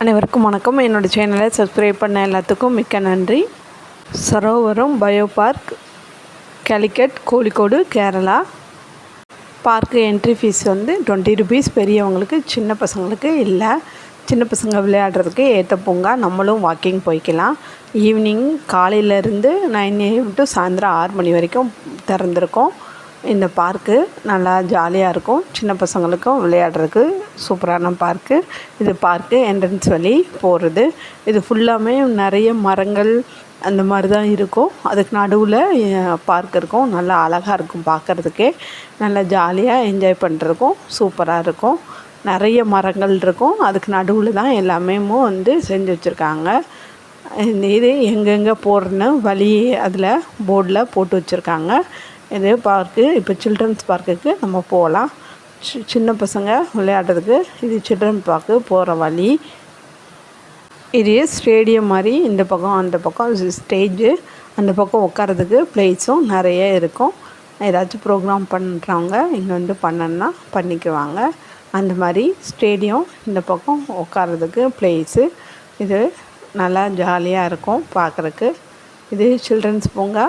அனைவருக்கும் வணக்கம். என்னோடய சேனலை சப்ஸ்கிரைப் பண்ண எல்லாத்துக்கும் மிக்க நன்றி. Sarovaram bio park, Calicut, Kozhikode, Kerala. Park entry fees வந்து 20 rupees. பெரியவங்களுக்கு, சின்ன பசங்களுக்கு இல்லை. சின்ன பசங்க விளையாடுறதுக்கு ஏற்ற பூங்கா. நம்மளும் வாக்கிங் போய்க்கலாம். ஈவினிங் காலையிலேருந்து 9 AM to சாயந்தரம் 6 மணி வரைக்கும் திறந்துருக்கோம். இந்த பார்க்கு நல்லா ஜாலியாக இருக்கும். சின்ன பசங்களுக்கும் விளையாடுறதுக்கு சூப்பரான பார்க்கு. இது பார்க்கு என்ட்ரன்ஸ் வழி போகிறது. இது ஃபுல்லாமே நிறைய மரங்கள் அந்த மாதிரி தான் இருக்கும். அதுக்கு நடுவில் பார்க் இருக்கும். நல்லா அழகாக இருக்கும் பார்க்குறதுக்கே. நல்லா ஜாலியாக என்ஜாய் பண்ணுறதுக்கும் சூப்பராக இருக்கும். நிறைய மரங்கள் இருக்கும். அதுக்கு நடுவில் தான் எல்லாமே வந்து செஞ்சு வச்சுருக்காங்க. இது எங்கெங்கே போகிறன்னு வழி அதில் போர்டில் போட்டு வச்சுருக்காங்க. இது பார்க்கு. இப்போ சில்ட்ரன்ஸ் பார்க்குக்கு நம்ம போகலாம். சின்ன பசங்க விளையாடுறதுக்கு இது சில்ட்ரன் பார்க்கு போகிற வழி. இது ஸ்டேடியம் மாதிரி. இந்த பக்கம் அந்த பக்கம் ஸ்டேஜு, அந்த பக்கம் உட்காரதுக்கு ப்ளேஸும் நிறைய இருக்கும். ஏதாச்சும் ப்ரோக்ராம் பண்ணுறவங்க இங்கே வந்து பண்ணணுன்னா பண்ணிக்குவாங்க. அந்த மாதிரி ஸ்டேடியம், இந்த பக்கம் உட்காரதுக்கு ப்ளேஸு. இது நல்லா ஜாலியாக இருக்கும் பார்க்குறக்கு. இது சில்ட்ரன்ஸ் பூங்கா,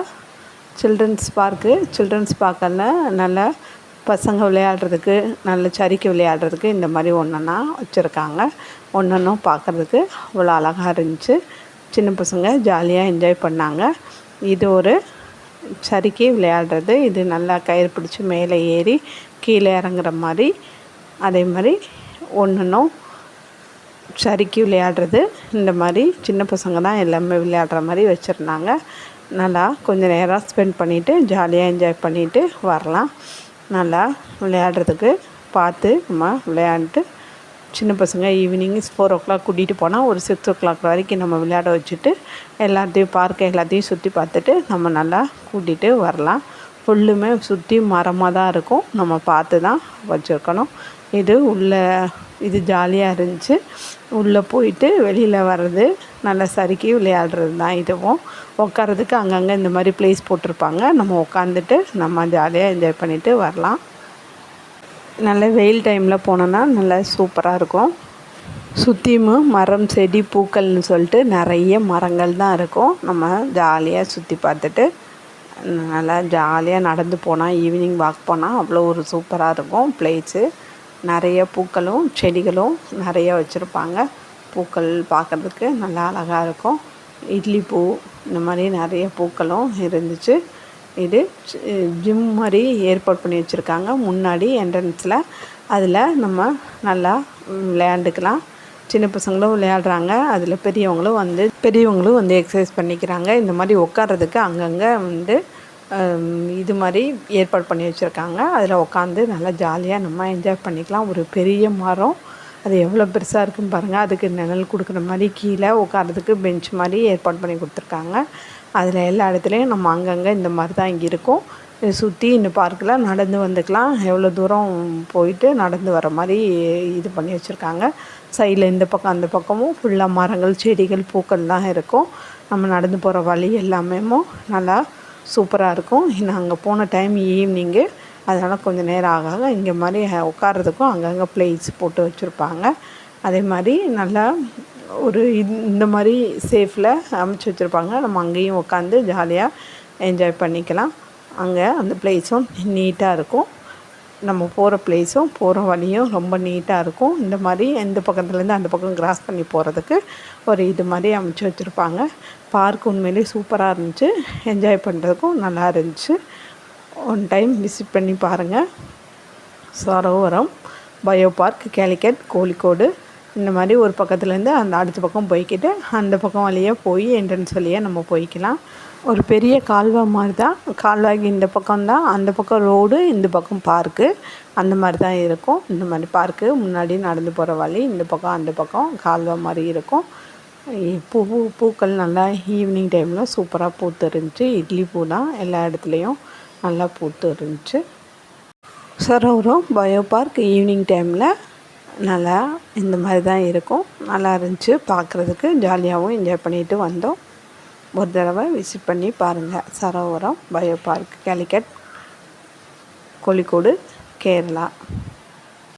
சில்ட்ரன்ஸ் பார்க்கு. சில்ட்ரன்ஸ் பார்க்கில் நல்ல பசங்க விளையாடுறதுக்கு, நல்ல சரிக்கு விளையாடுறதுக்கு இந்த மாதிரி ஒன்றா வச்சுருக்காங்க. ஒன்றும் பார்க்குறதுக்கு அவ்வளோ அழகாக இருந்துச்சு. சின்ன பசங்க ஜாலியாக என்ஜாய் பண்ணாங்க. இது ஒரு சரிக்கு விளையாடுறது. இது நல்லா கயிறு பிடிச்சி மேலே ஏறி கீழே இறங்குற மாதிரி. அதே மாதிரி ஒன்றும் சரிக்கு விளையாடுறது. இந்த மாதிரி சின்ன பசங்க தான் எல்லாமே விளையாடுற மாதிரி வச்சுருந்தாங்க. நல்லா கொஞ்சம் நேரம் ஸ்பெண்ட் பண்ணிவிட்டு ஜாலியாக என்ஜாய் பண்ணிவிட்டு வரலாம். நல்லா விளையாடுறதுக்கு பார்த்து நம்ம விளையாண்டுட்டு, சின்ன பசங்க ஈவினிங் 4 o'clock கூட்டிகிட்டு போனால் ஒரு 6 o'clock வரைக்கும் நம்ம விளையாட வச்சுட்டு எல்லாத்தையும் பார்க்க எல்லாத்தையும் சுற்றி பார்த்துட்டு நம்ம நல்லா கூட்டிகிட்டு வரலாம். ஃபுல்லுமே சுற்றி மரமாக தான் இருக்கும். நம்ம பார்த்து தான் வச்சுருக்கணும். இது ஜாலியாக இருந்துச்சு. உள்ளே போயிட்டு வெளியில் வர்றது, நல்லா சறுக்கி விளையாடுறது தான். இதுவும் உட்காரதுக்கு அங்கங்கே இந்த மாதிரி ப்ளேஸ் போட்டிருப்பாங்க. நம்ம உட்காந்துட்டு நம்ம ஜாலியாக என்ஜாய் பண்ணிவிட்டு வரலாம். நல்ல வெயில் டைமில் போனோன்னா நல்லா சூப்பராக இருக்கும். சுற்றியும் மரம், செடி, பூக்கள்னு சொல்லிட்டு நிறைய மரங்கள் தான் இருக்கும். நம்ம ஜாலியாக சுற்றி பார்த்துட்டு நல்லா ஜாலியாக நடந்து போனால், ஈவினிங் வாக் போனால் அவ்வளோ ஒரு சூப்பராக இருக்கும் ப்ளேஸு. நிறைய பூக்களும் செடிகளும் நிறைய வச்சுருப்பாங்க. பூக்கள் பார்க்குறதுக்கு நல்லா அழகாக இருக்கும். இட்லி பூ, இந்த மாதிரி நிறைய பூக்களும் இருந்துச்சு. இது ஜிம் மாதிரி ஏற்பாடு பண்ணி வச்சுருக்காங்க முன்னாடி என்ட்ரன்ஸில். அதில் நம்ம நல்லா விளையாண்டுக்கலாம். சின்ன பசங்களும் விளையாடுறாங்க. அதில் பெரியவங்களும் வந்து எக்ஸசைஸ் பண்ணிக்கிறாங்க. இந்த மாதிரி உட்கார்றதுக்கு அங்கங்கே வந்து இது மாதிரி ஏற்பாடு பண்ணி வச்சுருக்காங்க. அதில் உட்காந்து நல்லா ஜாலியாக நம்ம என்ஜாய் பண்ணிக்கலாம். ஒரு பெரிய மரம், அது எவ்வளோ பெருசாக இருக்குன்னு பாருங்கள். அதுக்கு நிழல் கொடுக்குற மாதிரி கீழே உட்காரதுக்கு பெஞ்ச் மாதிரி ஏற்பாடு பண்ணி கொடுத்துருக்காங்க. அதில் எல்லா இடத்துலையும் நம்ம அங்கங்கே இந்த மாதிரி தான் இங்கே இருக்கும். இதை சுற்றி இந்த பார்க்கில் நடந்து வந்துக்கலாம். எவ்வளோ தூரம் போயிட்டு நடந்து வர மாதிரி இது பண்ணி வச்சுருக்காங்க. சைடில் இந்த பக்கம் அந்த பக்கமும் ஃபுல்லாக மரங்கள், செடிகள், பூக்கள் தான் இருக்கும். நம்ம நடந்து போகிற வழி எல்லாமே நல்லா சூப்பராக இருக்கும். நாங்கள் போன டைம் ஈவினிங்கு, அதனால் கொஞ்சம் நேரம் ஆக இங்கே மாதிரி உட்காரதுக்கும் அங்கங்கே ப்ளேஸ் போட்டு வச்சுருப்பாங்க. அதே மாதிரி நல்லா ஒரு இந்த மாதிரி சேஃபில் அமைச்சு வச்சுருப்பாங்க. நம்ம அங்கேயும் உட்காந்து ஜாலியாக என்ஜாய் பண்ணிக்கலாம். அங்கே அந்த ப்ளேஸும் நீட்டாக இருக்கும். நம்ம போகிற ப்ளேஸும் போகிற வழியும் ரொம்ப நீட்டாக இருக்கும். இந்த மாதிரி எந்த பக்கத்துலேருந்து அந்த பக்கம் கிராஸ் பண்ணி போகிறதுக்கு ஒரு இது மாதிரி அமைச்சு வச்சுருப்பாங்க. பார்க் உண்மையிலே சூப்பராக இருந்துச்சு. என்ஜாய் பண்ணுறதுக்கும் நல்லா இருந்துச்சு. ஒன் டைம் விசிட் பண்ணி பாருங்கள். Sarovaram bio park, Calicut, Kozhikode. இந்த மாதிரி ஒரு பக்கத்துலேருந்து அந்த அடுத்த பக்கம் போய்க்கிட்டு அந்த பக்கம் வழியாக போய் என்ட்ரன்ஸ் வழியாக நம்ம போய்க்கலாம். ஒரு பெரிய கால்வாய் மாதிரி தான். கால்வாய்க்கு இந்த பக்கம்தான், அந்த பக்கம் ரோடு, இந்த பக்கம் பார்க்கு. அந்த மாதிரி தான் இருக்கும். இந்த மாதிரி பார்க்கு முன்னாடி நடந்து போகிற வழி, இந்த பக்கம் அந்த பக்கம் கால்வாய் மாதிரி இருக்கும். பூக்கள் நல்லா ஈவினிங் டைமில் சூப்பராக பூத்து இருந்துச்சு. இட்லி பூ தான் எல்லா இடத்துலையும் நல்லா பூத்து இருந்துச்சு. சரோவரம் பயோ பார்க் ஈவினிங் டைமில் நல்லா இந்த மாதிரி தான் இருக்கும். நல்லா இருந்துச்சு பார்க்குறதுக்கு. ஜாலியாகவும் என்ஜாய் பண்ணிட்டு வந்தோம். ஒரு தடவை விசிட் பண்ணி பாருங்கள். Sarovaram bio park, Calicut, Kozhikode, Kerala.